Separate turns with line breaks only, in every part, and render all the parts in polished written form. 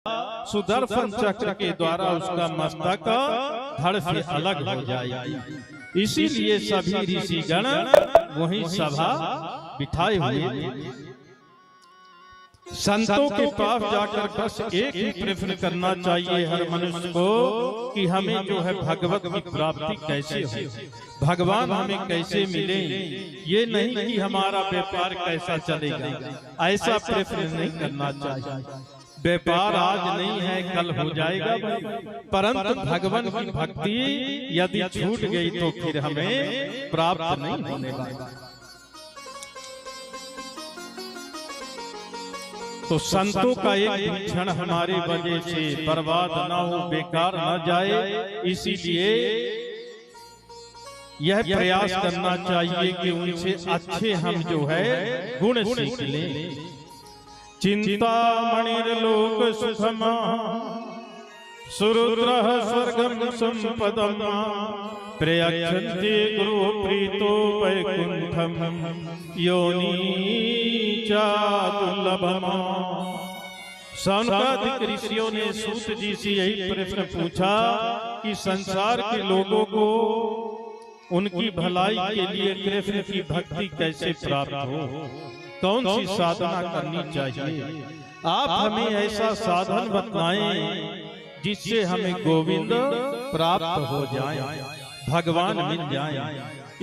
सुदर्शन चक्र के द्वारा उसका मस्तक धड़ से अलग हो जाएगी। इसीलिए सभी ऋषिगण वही सभा बिठाए हुए थे। संतों के पास जाकर बस एक ही प्रश्न करना चाहिए हर मनुष्य को कि हमें जो है भगवत की प्राप्ति कैसे हो, भगवान हमें कैसे मिले। ये नहीं कि हमारा व्यापार कैसा चलेगा, ऐसा प्रश्न नहीं करना चाहिए। व्यापार आज नहीं है कल हो जाएगा भाई, परंतु भगवान की भक्ति यदि छूट गई तो फिर हमें प्राप्त नहीं होने वाला। तो संतों का एक क्षण हमारी वजह से बर्बाद ना हो, बेकार ना जाए, इसीलिए यह प्रयास करना चाहिए कि उनसे अच्छे हम जो है गुण सीख लें। चिंतामणिर्लोक सुखमा सुरुद्रः स्वर्गं संपदम् प्रयच्छन्ति गुरु प्रीतो वैकुंठम योनि च दुर्लभमा। सौनकादिक ऋषियों ने सूत जी से यही प्रश्न पूछा कि संसार के लोगों को उनकी भलाई के लिए कृष्ण की भक्ति कैसे प्राप्त हो, कौन सी साधना करनी चाहिए। आप हमें ऐसा साधन बतलाएं जिससे हमें गोविंद प्राप्त हो जाए, भगवान मिल जाए।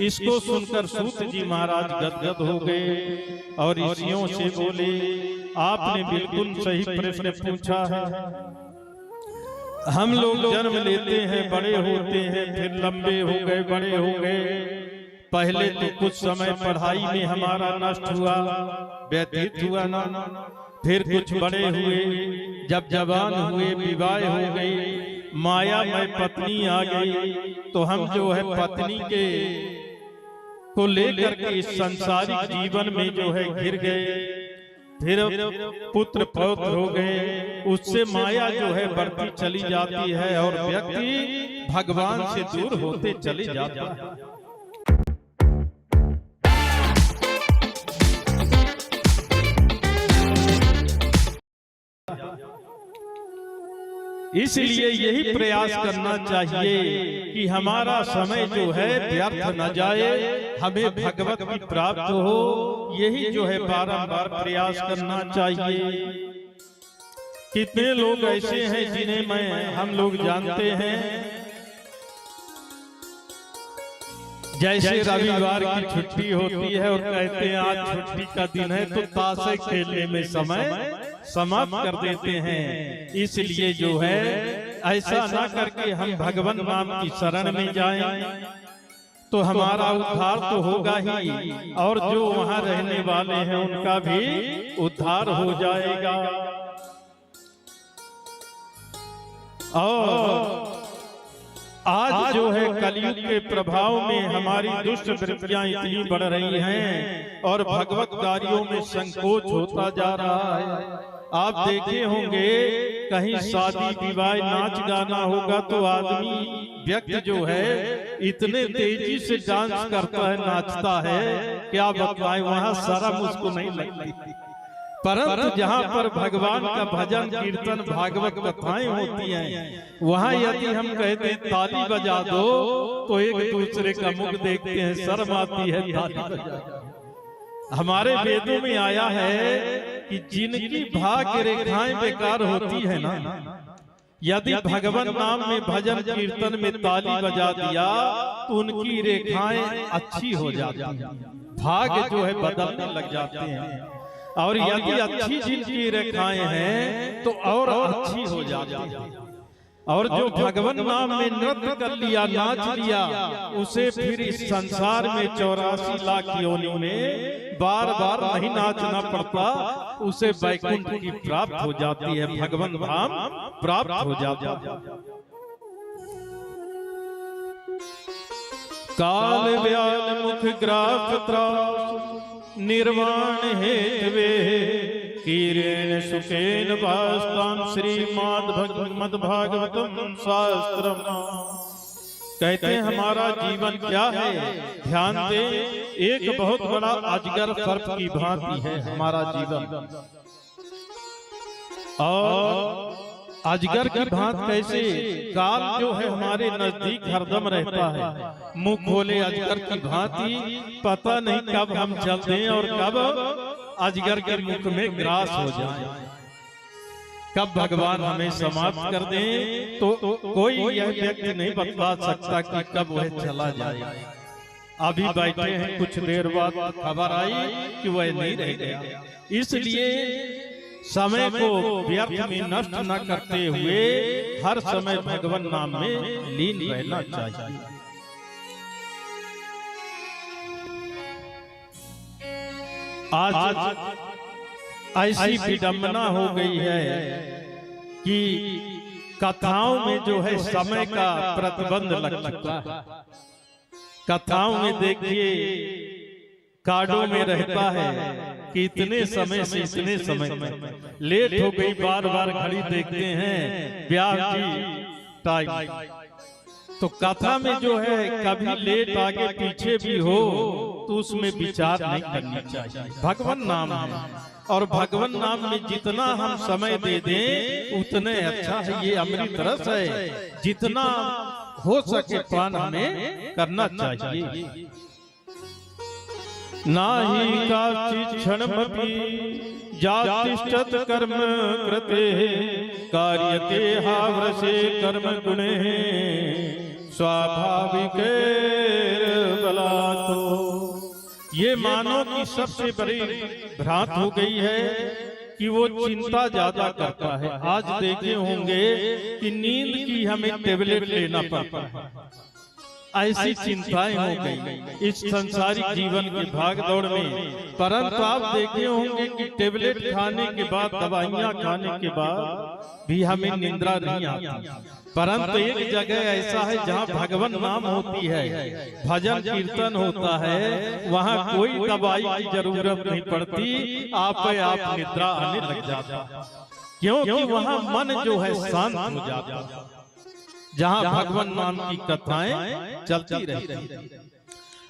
इसको सुनकर सूत जी महाराज गदगद हो गए और ऋषियों से बोले, आपने बिल्कुल सही प्रश्न पूछा है। हम लोग जन्म लेते हैं, बड़े होते हैं, फिर लंबे हो गए, बड़े हो गए। पहले तो कुछ समय पढ़ाई में हमारा नष्ट हुआ, व्यतीत हुआ ना, फिर कुछ बड़े हुए, जब जवान हुए, विवाह हो गई, माया में पत्नी आ गई, तो हम जो है पत्नी के को लेकर के इस सांसारिक जीवन में जो है घिर गए। फिर पुत्र पौत्र हो गए, उससे माया जो है बढ़ती चली जाती है और व्यक्ति भगवान से दूर होते चले जाता है। इसलिए यही प्रयास करना चाहिए कि हमारा समय जो है व्यर्थ न जाए, हमें भगवत की प्राप्त हो। यही जो है बारंबार प्रयास करना चाहिए। कितने लोग ऐसे हैं जिन्हें हम लोग जानते हैं, जैसे रविवार की छुट्टी होती है और कहते हैं आज छुट्टी का दिन है, तो ताशे खेलने में समय समाप्त कर देते हैं। इसलिए जो है ऐसा ना करके हम भगवान नाम की शरण में जाएं तो हमारा उद्धार तो होगा ही, और जो वहां रहने वाले हैं उनका भी उद्धार हो जाएगा। और आज जो है कलयुग के प्रभाव में हमारी दुष्ट वृत्तियां इतनी बढ़ रही हैं और भगवत कार्यों में संकोच होता जा रहा है। आप देखे होंगे कहीं शादी विवाह नाच गाना होगा तो आदमी व्यक्ति जो है इतने तेजी से डांस करता है, नाचता है, क्या बताएं, वहां शर्म उसको नहीं लगती। परंतु जहाँ पर भगवान का भजन कीर्तन भागवत कथाएं होती हैं, वहाँ यदि हम कहते हैं ताली बजा दो तो एक दूसरे का मुख देखते हैं, शर्म आती है ताली बजा। हमारे वेदों में आया है कि जिनकी भाग्य रेखाएं बेकार होती है ना, यदि भगवान नाम में भजन कीर्तन में ताली बजा दिया तो उनकी रेखाएं अच्छी हो जाती हैं, भाग्य जो है बदलने लग जाते हैं। और यदि अच्छी जिनकी रेखाएं हैं तो और अच्छी हो जाती है। और जो भगवान नाम में नृत्य कर लिया, नाच लिया, उसे फिर इस संसार में 84 लाख योनियों में बार बार नहीं नाचना पड़ता, उसे वैकुंठ की प्राप्त हो जाती है, भगवान धाम प्राप्त हो जाता है। काल व्याल मुख ग्राफ त्रास निर्वाण हेतवे कीरेण सुखेन वास्ताम श्रीमद् भागवतम शास्त्रम। कहते हैं हमारा जीवन क्या है, ध्यान दे, एक बहुत बड़ा अजगर सर्प की भांति है हमारा जीवन। और अजगर की भांत कैसे काल जो है हमारे नजदीक हरदम रहता है, मुंह खोले अजगर की भांति, पता नहीं कब हम चल दें और कब अजगर के मुख में ग्रास हो जाए, कब भगवान हमें समाप्त कर दें तो कोई यह व्यक्ति नहीं बता सकता कि कब वह चला जाए। अभी बैठे हैं, कुछ देर बाद खबर आई कि वह नहीं रह गया। इसलिए समय को व्यर्थ में नष्ट न करते हुए हर समय भगवान नाम में लीन रहना चाहिए। आज ऐसी विडंबना हो गई है कि कथाओं में जो है समय का प्रतिबंध लग चुका है। कथाओं में देखिए कार्डों में रहता है कि इतने समय से इतने समय में लेट हो गई, बार बार घड़ी देखते हैं ब्याह की टाइम। तो कथा में जो है कभी लेट आगे पीछे भी हो तो उसमें विचार नहीं करनी चाहिए। भगवान नाम है और भगवान नाम में जितना हम समय दे दें उतने अच्छा है। ये अमृत रस है, जितना हो सके पान हमें करना चाहिए। नाही काचित् क्षणमपि जातिष्ठत् कर्म कृते कार्यते हावृषे कर्म गुणे स्वाभाविक बलातो। ये मानो कि सबसे बड़ी भ्रांत हो गई है कि वो चिंता ज्यादा करता है। आज देखे होंगे कि नींद की हमें टेबलेट लेना पड़ता है, ऐसी चिंताएं हो गई इस संसारिक जीवन की भागदौड़ में। परंतु आप देखे होंगे कि टेबलेट खाने के बाद, दवाइयां खाने के बाद भी हमें निंद्रा नहीं आती। परंतु एक जगह ऐसा है जहां भगवान नाम होती है, भजन कीर्तन होता है, वहां कोई दवाई की जरूरत नहीं पड़ती, आप निद्रा आने लग जाता, क्योंकि वहां मन जो है शांत हो जाता, जहां भगवान नाम की कथाएं चलती रहती।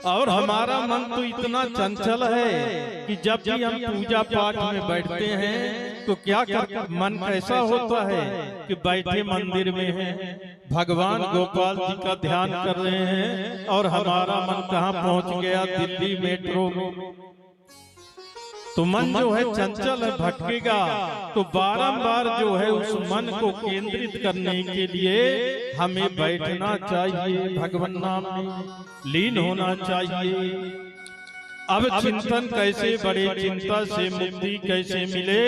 और हमारा मन तो इतना चंचल है कि जब भी हम पूजा पाठ में बैठते हैं तो क्या कर मन कैसा होता है कि बैठे मंदिर में हैं, भगवान गोपाल जी का ध्यान कर रहे हैं और हमारा मन कहाँ पहुंच गया, दिल्ली मेट्रो में। तो मन जो है चंचल है, भटकेगा। तो बारंबार जो है उस मन को केंद्रित करने के लिए हमें बैठना चाहिए, भगवान नाम में लीन होना चाहिए। अब चिंतन कैसे बड़े, चिंता से मुक्ति कैसे मिले,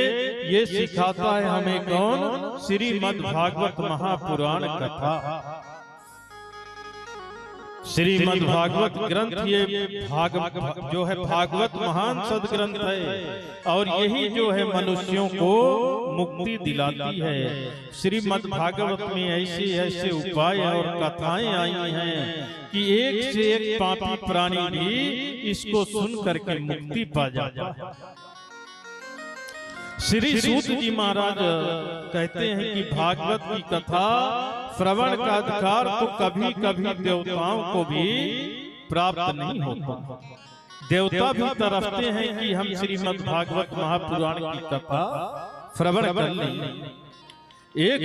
ये सिखाता है हमें कौन? श्रीमद् भागवत महापुराण कथा। श्रीमद् भागवत ग्रंथ ये जो है भागवत महान सदग्रंथ है और यही जो है मनुष्यों को मुक्ति दिलाती है। श्रीमद् भागवत में ऐसे ऐसे उपाय और कथाएं आई हैं कि एक से एक पापी प्राणी भी इसको सुन करके मुक्ति पा जाता है। श्री सूत जी महाराज कहते हैं कि भागवत की कथा श्रवण का अधिकार तो कभी कभी देवताओं को भी प्राप्त नहीं होता। देवता भी तरसते हैं कि हम श्रीमद् भागवत महापुराण की कथा श्रवण कर लें। एक